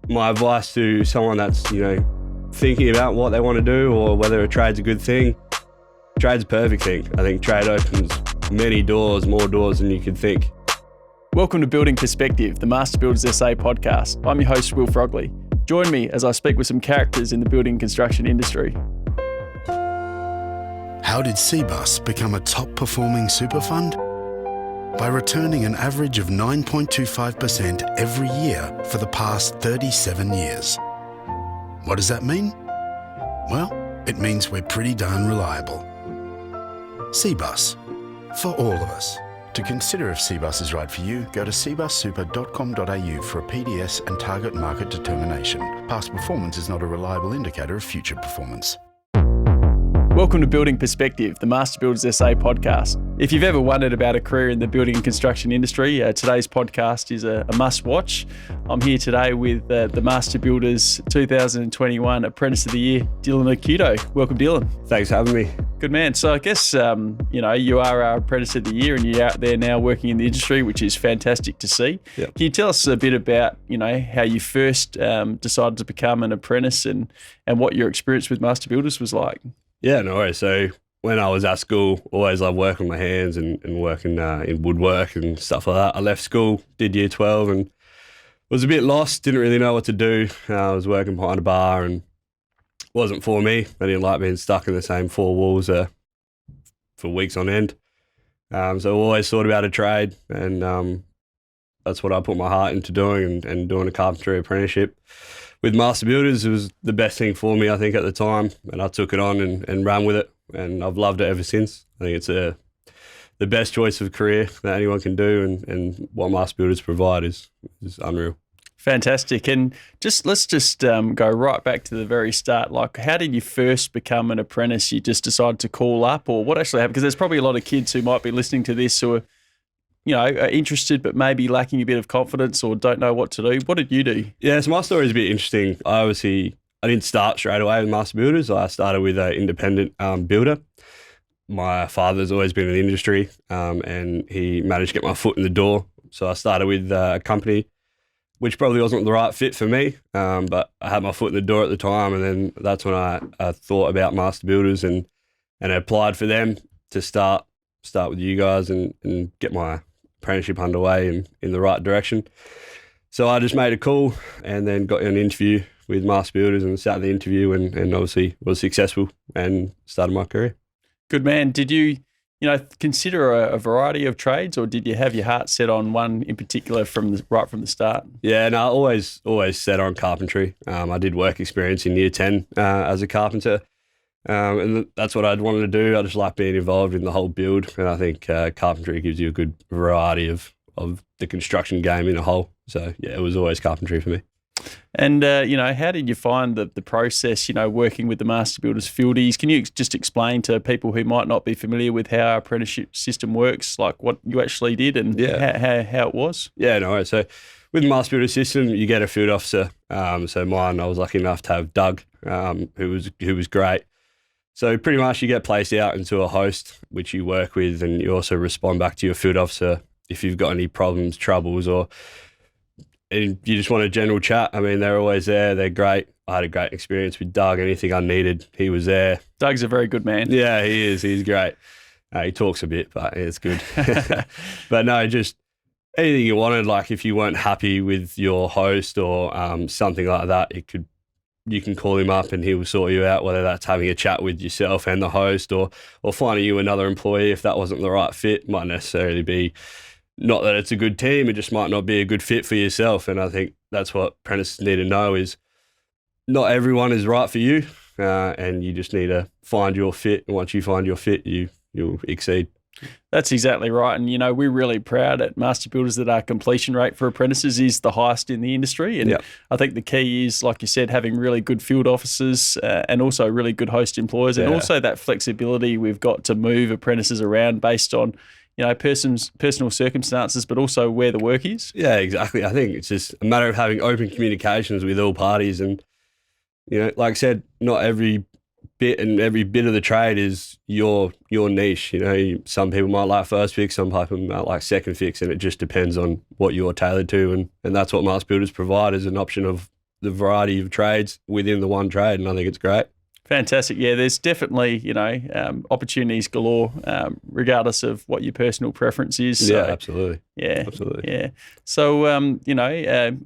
my advice to someone that's, thinking about what they want to do or whether a trade's a good thing, trade's a perfect thing. I think trade opens many doors, more doors than you could think. Welcome to Building Perspective, the Master Builders SA podcast. I'm your host, Will Frogley. Join me as I speak with some characters in the building and construction industry. How did CBUS become a top-performing super fund? By returning an average of 9.25% every year for the past 37 years. What does that mean? Well, it means we're pretty darn reliable. CBUS, for all of us. To consider if CBUS is right for you, go to cbussuper.com.au for a PDS and target market determination. Past performance is not a reliable indicator of future performance. Welcome to Building Perspective, the Master Builders SA podcast. If you've ever wondered about a career in the building and construction industry, today's podcast is a must-watch. I'm here today with the Master Builders 2021 Apprentice of the Year, Dylan Occhiuto. Welcome, Dylan. Thanks for having me. Good man. So I guess, you are our Apprentice of the Year and you're out there now working in the industry, which is fantastic to see. Yep. Can you tell us a bit about, how you first decided to become an apprentice and what your experience with Master Builders was like? Yeah, no worries. So when I was at school, always loved working with my hands and working in woodwork and stuff like that. I left school, did year 12 and was a bit lost, didn't really know what to do. I was working behind a bar and it wasn't for me. I didn't like being stuck in the same four walls for weeks on end. So I always thought about a trade and that's what I put my heart into doing and doing a carpentry apprenticeship. With Master Builders, it was the best thing for me, I think, at the time, and I took it on and ran with it, and I've loved it ever since. I think it's the best choice of career that anyone can do, and what Master Builders provide is unreal. Fantastic. And let's go right back to the very start. Like, how did you first become an apprentice? You just decided to call up, or what actually happened? Because there's probably a lot of kids who might be listening to this who are interested but maybe lacking a bit of confidence or don't know what to do. What did you do? Yeah, so my story is a bit interesting. I didn't start straight away with Master Builders. I started with an independent builder. My father's always been in the industry and he managed to get my foot in the door. So I started with a company which probably wasn't the right fit for me, but I had my foot in the door at the time, and then that's when I thought about Master Builders and I applied for them to start with you guys and get my apprenticeship underway and in the right direction. So I just made a call and then got an interview with Master Builders and sat in the interview and obviously was successful and started my career. Good man. Did you, consider a variety of trades, or did you have your heart set on one in particular right from the start? Yeah, no, always set on carpentry. I did work experience in year 10 as a carpenter. And that's what I'd wanted to do. I just like being involved in the whole build, and I think carpentry gives you a good variety of the construction game in a whole. So yeah, it was always carpentry for me. And how did you find the process? Working with the Master Builders fieldies. Can you just explain to people who might not be familiar with how our apprenticeship system works, like what you actually did and how it was? Yeah, no. So with the Master Builders system, you get a field officer. So mine, I was lucky enough to have Doug, who was great. So pretty much you get placed out into a host, which you work with, and you also respond back to your field officer if you've got any problems, troubles, and you just want a general chat. I mean, they're always there. They're great. I had a great experience with Doug. Anything I needed, he was there. Doug's a very good man. Yeah, he is. He's great. He talks a bit, but it's good. But no, just anything you wanted, like if you weren't happy with your host or something like that, you can call him up and he will sort you out, whether that's having a chat with yourself and the host or finding you another employee if that wasn't the right fit. Might necessarily be, not that it's a good team, it just might not be a good fit for yourself. And I think that's what apprentices need to know is not everyone is right for you and you just need to find your fit. And once you find your fit, you'll exceed. That's exactly right. And, we're really proud at Master Builders that our completion rate for apprentices is the highest in the industry. And I think the key is, like you said, having really good field officers and also really good host employers and also that flexibility we've got to move apprentices around based on, personal circumstances, but also where the work is. Yeah, exactly. I think it's just a matter of having open communications with all parties. And, like I said, not every bit and every bit of the trade is your niche. Some people might like first fix, some people might like second fix, and it just depends on what you're tailored to. And that's what Master Builders provide, is an option of the variety of trades within the one trade, and I think it's great. Fantastic. Yeah, there's definitely, opportunities galore, regardless of what your personal preference is. So, yeah, absolutely. Yeah, absolutely. Yeah. So,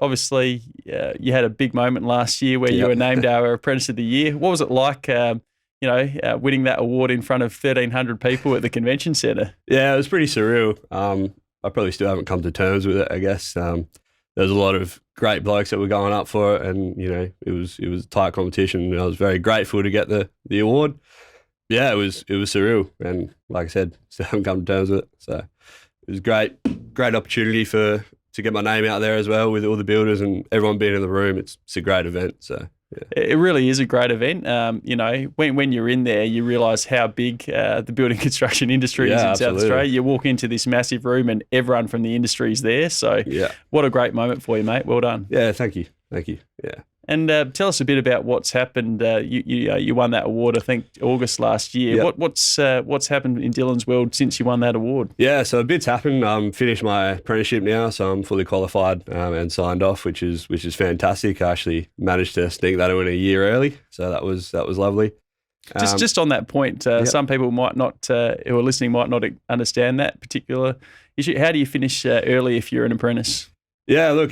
obviously, you had a big moment last year where you were named our Apprentice of the Year. What was it like, winning that award in front of 1,300 people at the convention centre? Yeah, it was pretty surreal. I probably still haven't come to terms with it, I guess. There's a lot of great blokes that were going up for it, and it was a tight competition. And I was very grateful to get the award. Yeah, it was surreal, and like I said, still haven't come to terms with it. So it was great opportunity to get my name out there as well with all the builders and everyone being in the room. It's a great event. So. Yeah. It really is a great event. When you're in there, you realise how big the building construction industry is in South Australia. You walk into this massive room and everyone from the industry is there. So what a great moment for you, mate. Well done. Yeah, thank you. Yeah. And tell us a bit about what's happened. You won that award, I think, August last year. Yep. What's happened in Dylan's world since you won that award? Yeah, so a bit's happened. I'm finished my apprenticeship now, so I'm fully qualified and signed off, which is fantastic. I actually managed to sneak that in a year early, so that was lovely. Just on that point, some people might not, who are listening, might not understand that particular issue. How do you finish early if you're an apprentice? Yeah, look,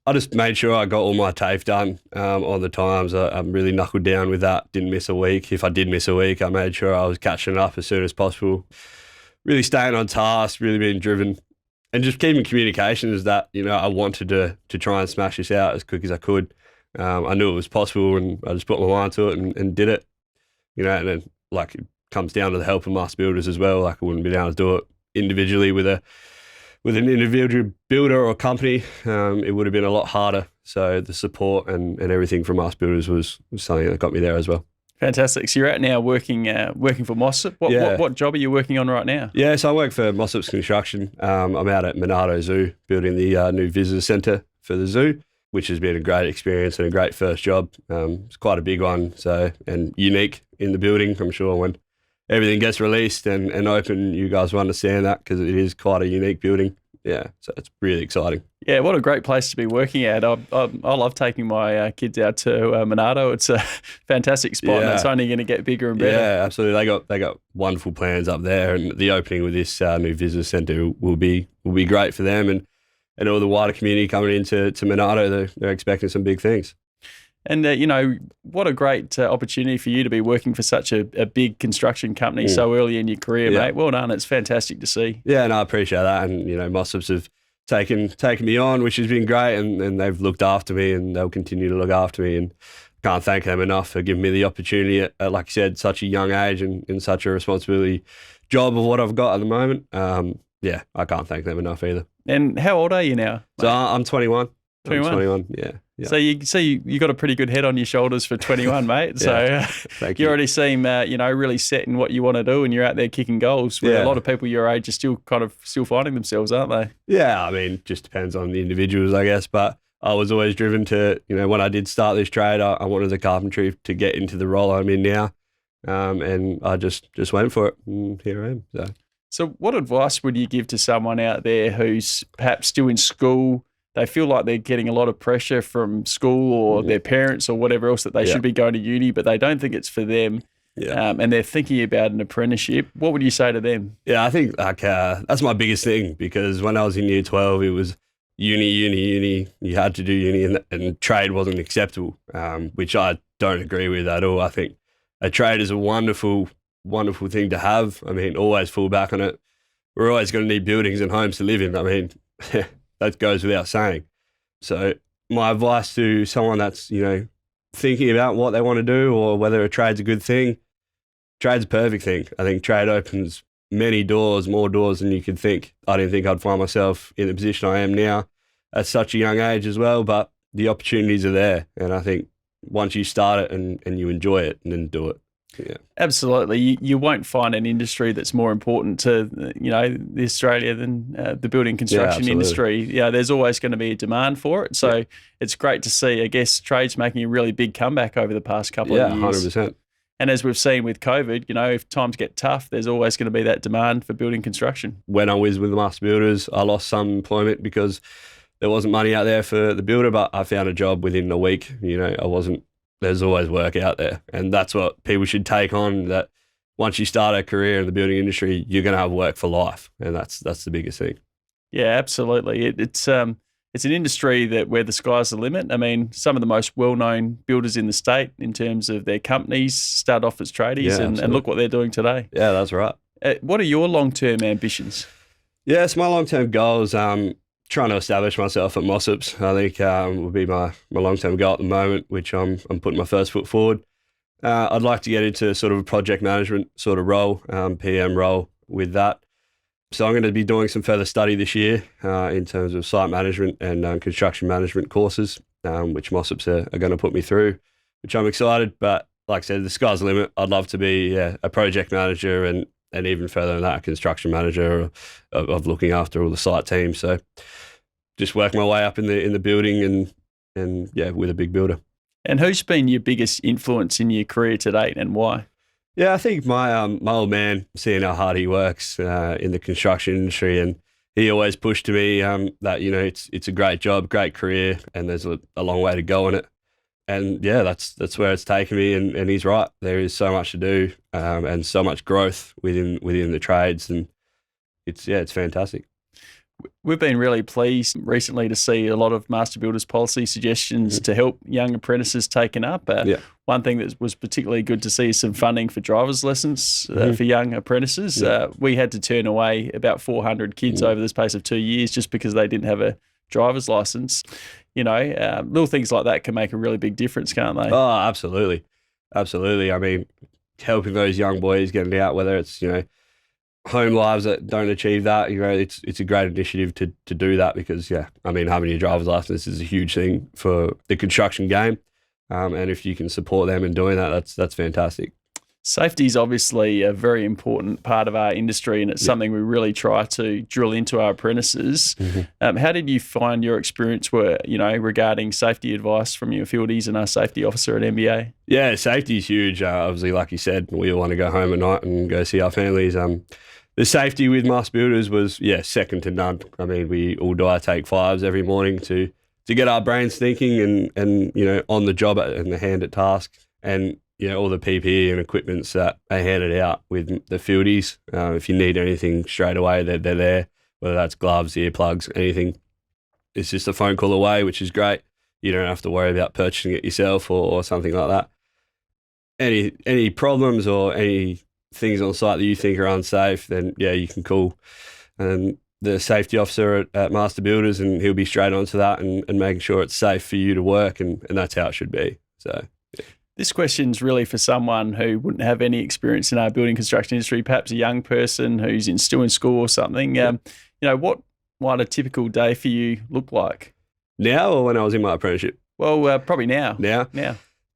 I just made sure I got all my TAFE done on the times. I'm really knuckled down with that. Didn't miss a week. If I did miss a week, I made sure I was catching up as soon as possible. Really staying on task, really being driven, and just keeping communications that I wanted to try and smash this out as quick as I could. I knew it was possible, and I just put my mind to it and did it. And then it comes down to the help of master builders as well. I wouldn't be able to do it individually with an individual builder or company. It would have been a lot harder. So the support and everything from us builders was something that got me there as well. Fantastic. So you're out now working for Mossops. What job are you working on right now? Yeah, so I work for Mossops Construction. I'm out at Monado Zoo building the new visitor centre for the zoo, which has been a great experience and a great first job. It's quite a big one, and unique in the building. I'm sure when everything gets released and open, you guys will understand that because it is quite a unique building. Yeah, so it's really exciting. Yeah, what a great place to be working at. I love taking my kids out to Monado. It's a fantastic spot, and it's only going to get bigger and better. Yeah, absolutely. They got wonderful plans up there, and the opening with this new visitor centre will be great for them and all the wider community coming into Monado. They're expecting some big things. And, what a great opportunity for you to be working for such a big construction company so early in your career, mate. Well done. It's fantastic to see. Yeah, no, I appreciate that. And, Mossops have taken me on, which has been great, and they've looked after me and they'll continue to look after me. And can't thank them enough for giving me the opportunity at like you said, such a young age and in such a responsibility job of what I've got at the moment. I can't thank them enough either. And how old are you now, mate? So I'm 21. 21? I'm 21, yeah. So you got a pretty good head on your shoulders for 21, mate. So you already seem really set in what you want to do, and you're out there kicking goals. Where a lot of people your age are still finding themselves, aren't they? Yeah, I mean, just depends on the individuals, I guess. But I was always driven to, when I did start this trade, I wanted the carpentry to get into the role I'm in now, and I just went for it, and here I am. So what advice would you give to someone out there who's perhaps still in school? They feel like they're getting a lot of pressure from school or their parents or whatever else that they should be going to uni, but they don't think it's for them. Yeah. And they're thinking about an apprenticeship. What would you say to them? Yeah, I think that's my biggest thing, because when I was in year 12, it was uni. You had to do uni, and trade wasn't acceptable, which I don't agree with at all. I think a trade is a wonderful thing to have. I mean, always fall back on it. We're always going to need buildings and homes to live in. I mean, that goes without saying. So my advice to someone that's, thinking about what they want to do or whether a trade's a good thing, trade's a perfect thing. I think trade opens many doors, more doors than you could think. I didn't think I'd find myself in the position I am now at such a young age as well, but the opportunities are there. And I think once you start it and you enjoy it, and then do it. Yeah. Absolutely. You won't find an industry that's more important to, the Australia than the building construction industry. Yeah, there's always going to be a demand for it. So it's great to see, I guess, trades making a really big comeback over the past couple of years. 100%. And as we've seen with COVID, if times get tough, there's always going to be that demand for building construction. When I was with the master builders, I lost some employment because there wasn't money out there for the builder, but I found a job within a week. There's always work out there. And that's what people should take on, that once you start a career in the building industry, you're going to have work for life. And that's the biggest thing. Yeah, absolutely. It's an industry where the sky's the limit. I mean, some of the most well-known builders in the state in terms of their companies start off as tradies, and look what they're doing today. Yeah, that's right. What are your long-term ambitions? Yeah, so my long-term goal is trying to establish myself at Mossops. I think would be my long-term goal at the moment, which I'm putting my first foot forward. I'd like to get into sort of a project management sort of role, PM role with that. So I'm going to be doing some further study this year in terms of site management and construction management courses, which Mossops are going to put me through, which I'm excited. But like I said, the sky's the limit. I'd love to be a project manager and even further than that, a construction manager of looking after all the site teams. So just work my way up in the building and with a big builder. And who's been your biggest influence in your career to date, and why? Yeah, I think my old man, seeing how hard he works in the construction industry, and he always pushed to me that it's a great job, great career, and there's a long way to go in it. And yeah, that's where it's taken me. And he's right. There is so much to do and so much growth within the trades, and it's fantastic. We've been really pleased recently to see a lot of Master Builders policy suggestions to help young apprentices taken up. One thing that was particularly good to see is some funding for driver's lessons for young apprentices. We had to turn away about 400 kids over the space of 2 years just because they didn't have a driver's license. Little things like that can make a really big difference, can't they? Oh, absolutely. Absolutely. I mean, helping those young boys getting out, whether it's, home lives that don't achieve that, it's a great initiative to do that, because having your driver's license is a huge thing for the construction game, and if you can support them in doing that, that's fantastic. Safety is obviously a very important part of our industry, and it's something we really try to drill into our apprentices. How did you find your experience regarding safety advice from your fieldies and our safety officer at MBA? Yeah, safety is huge. Obviously, like you said, we all want to go home at night and go see our families. The safety with Master Builders was, second to none. I mean, we all do our take fives every morning to get our brains thinking and on the job and the hand at task, and all the PPE and equipments that are handed out with the fieldies. If you need anything straight away, they're there, whether that's gloves, earplugs, anything. It's just a phone call away, which is great. You don't have to worry about purchasing it yourself or something like that. Any problems or any things on site that you think are unsafe, then you can call the safety officer at Master Builders, and he'll be straight onto that and making sure it's safe for you to work, and that's how it should be. So this question's really for someone who wouldn't have any experience in our building construction industry, perhaps a young person who's still in school or something. What might a typical day for you look like? Now, or when I was in my apprenticeship? Well, probably now. Now.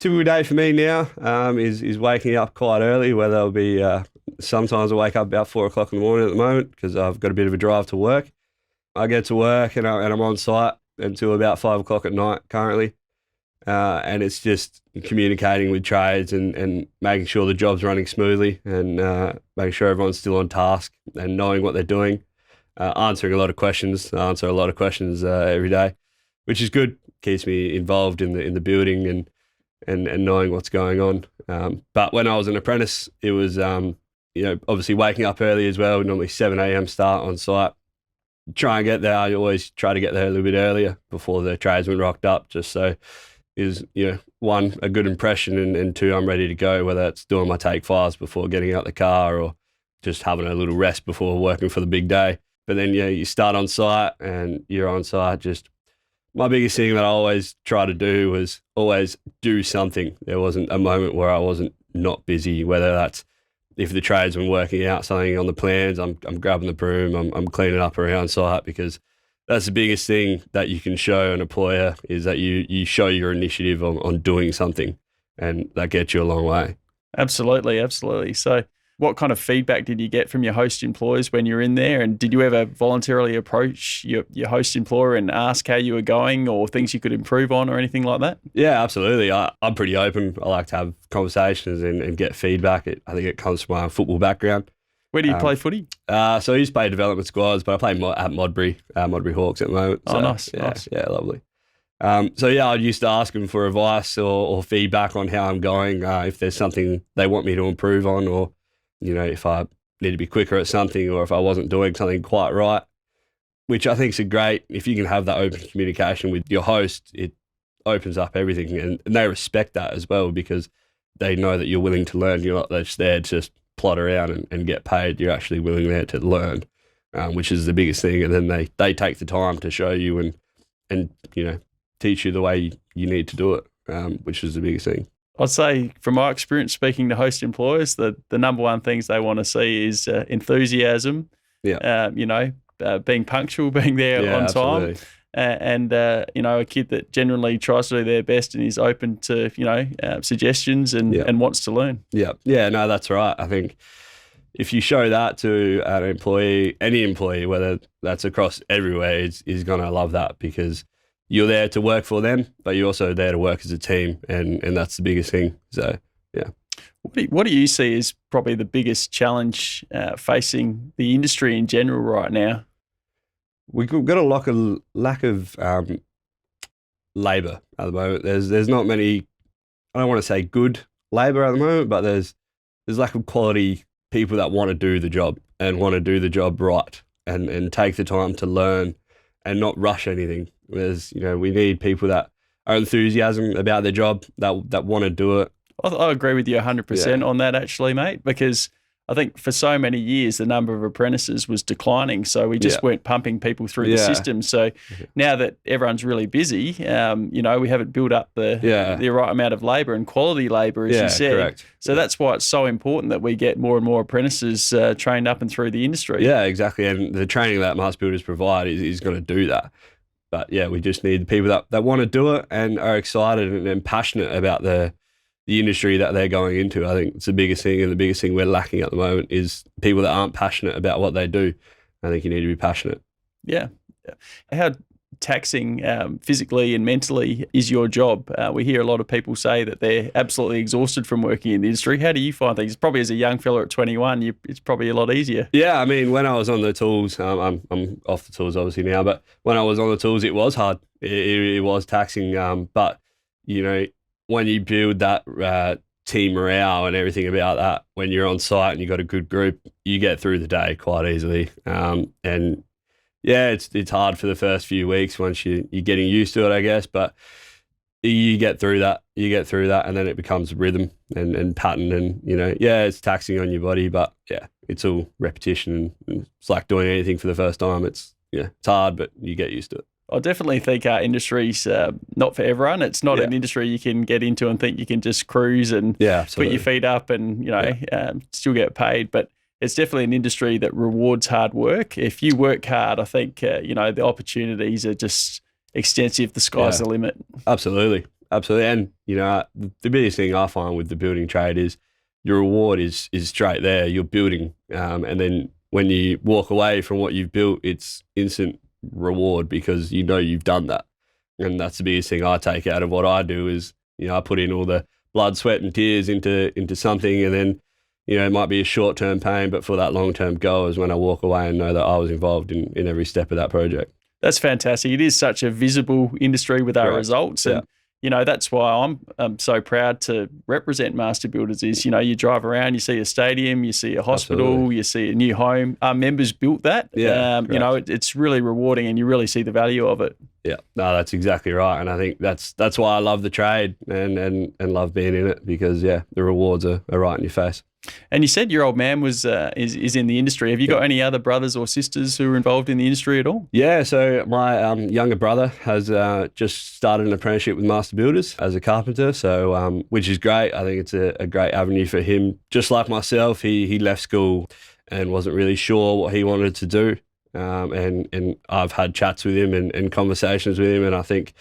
Typical day for me now is waking up quite early, whether it'll be sometimes I wake up about 4 o'clock in the morning at the moment because I've got a bit of a drive to work. I get to work and I'm on site until about 5 o'clock at night currently. And it's just communicating with trades and making sure the job's running smoothly, and making sure everyone's still on task and knowing what they're doing. Answering a lot of questions. I answer a lot of questions every day, which is good. Keeps me involved in the building and knowing what's going on. But when I was an apprentice, it was obviously waking up early as well. Normally 7 a.m. start on site. Try and get there. I always try to get there a little bit earlier before the tradesmen rocked up, just so is, one, a good impression, and two, I'm ready to go, whether it's doing my take fives before getting out the car or just having a little rest before working for the big day. But then, you start on site and you're on site. Just my biggest thing that I always try to do was always do something. There wasn't a moment where I wasn't not busy, whether that's if the tradesmen working out something on the plans, I'm grabbing the broom, I'm cleaning up around site, because that's the biggest thing that you can show an employer, is that you show your initiative on doing something, and that gets you a long way. Absolutely. So what kind of feedback did you get from your host employers when you're in there? And did you ever voluntarily approach your host employer and ask how you were going or things you could improve on or anything like that? Yeah, absolutely. I'm pretty open. I like to have conversations and get feedback. I think it comes from my football background. Where do you play footy? So I used to play development squads, but I play at Modbury Hawks at the moment. Oh, so, nice. Yeah, lovely. So yeah, I used to ask them for advice or feedback on how I'm going, if there's something they want me to improve on, or, if I need to be quicker at something, or if I wasn't doing something quite right, which I think is great. If you can have that open communication with your host, it opens up everything, and they respect that as well, because they know that you're willing to learn. You're not just there to just plot around and get paid. You're actually willing there to learn, which is the biggest thing. And then they take the time to show you and teach you the way you need to do it, which is the biggest thing. I'd say from my experience speaking to host employers, the number one things they want to see is enthusiasm, being punctual, being there on time, and a kid that genuinely tries to do their best and is open to, suggestions and wants to learn. Yeah, no, that's right. I think if you show that to an employee, any employee, whether that's across everywhere, is going to love that, because you're there to work for them, but you're also there to work as a team, and that's the biggest thing. So, yeah. What do you see as probably the biggest challenge facing the industry in general right now? We've got a lack of labour at the moment. There's not many, I don't want to say good labour at the moment, but there's lack of quality people that want to do the job and want to do the job right and take the time to learn and not rush anything. We need people that are enthusiasm about their job, that want to do it. I agree with you 100% on that, actually, mate, because I think for so many years the number of apprentices was declining, so we just weren't pumping people through the system. So now that everyone's really busy, we haven't built up the right amount of labour and quality labour, as you said. Correct. So that's why it's so important that we get more and more apprentices trained up and through the industry. Yeah, exactly. And the training that Master Builders provide is going to do that. But yeah, we just need the people that want to do it and are excited and passionate about the industry that they're going into. I think it's the biggest thing, and the biggest thing we're lacking at the moment is people that aren't passionate about what they do. I think you need to be passionate. Yeah. How taxing physically and mentally is your job? We hear a lot of people say that they're absolutely exhausted from working in the industry. How do you find things? Probably as a young fella at 21, it's probably a lot easier. Yeah, I mean, when I was on the tools, I'm off the tools obviously now, but when I was on the tools, it was hard. It was taxing, but when you build that team morale and everything about that, when you're on site and you've got a good group, you get through the day quite easily. And yeah, it's hard for the first few weeks once you're getting used to it, I guess, but you get through that, and then it becomes rhythm and pattern, and it's taxing on your body, but yeah, it's all repetition, and it's like doing anything for the first time. It's hard, but you get used to it. I definitely think our industry's not for everyone. It's not an industry you can get into and think you can just cruise and put your feet up and still get paid. But it's definitely an industry that rewards hard work. If you work hard, I think the opportunities are just extensive. The sky's the limit. Absolutely. And the biggest thing I find with the building trade is your reward is straight there. You're building, and then when you walk away from what you've built, it's instant reward, because you've done that. And that's the biggest thing I take out of what I do is I put in all the blood, sweat and tears into something, and then it might be a short-term pain, but for that long-term goal is when I walk away and know that I was involved in every step of that project. That's fantastic. It is such a visible industry with our results, and that's why I'm so proud to represent Master Builders. Is you drive around, you see a stadium, you see a hospital, you see a new home. Our members built that. It's really rewarding, and you really see the value of it. Yeah, no, that's exactly right, and I think that's why I love the trade and love being in it, because the rewards are right in your face. And you said your old man is in the industry. Have you got any other brothers or sisters who are involved in the industry at all? Yeah, so my younger brother has just started an apprenticeship with Master Builders as a carpenter, so which is great. I think it's a great avenue for him. Just like myself, he left school and wasn't really sure what he wanted to do, and I've had chats with him and conversations with him, and I think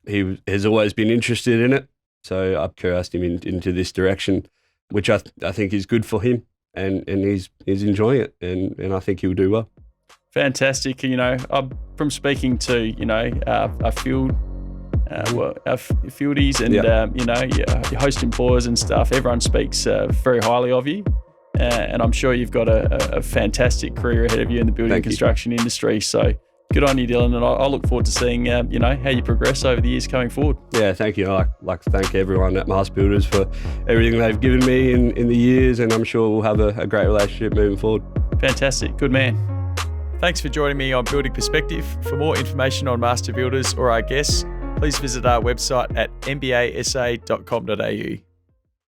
he has always been interested in it. So I've encouraged him into this direction, which I think is good for him, and he's enjoying it, and I think he'll do well. Fantastic. From speaking to our field, our fieldies and your host employers and stuff, everyone speaks very highly of you. and I'm sure you've got a fantastic career ahead of you in the building and construction industry. So good on you, Dylan, and I look forward to seeing how you progress over the years coming forward. Yeah, thank you. I'd like to thank everyone at Mossops Builders for everything they've given me in the years, and I'm sure we'll have a great relationship moving forward. Fantastic. Good man. Thanks for joining me on Building Perspective. For more information on Master Builders or our guests, please visit our website at mbasa.com.au.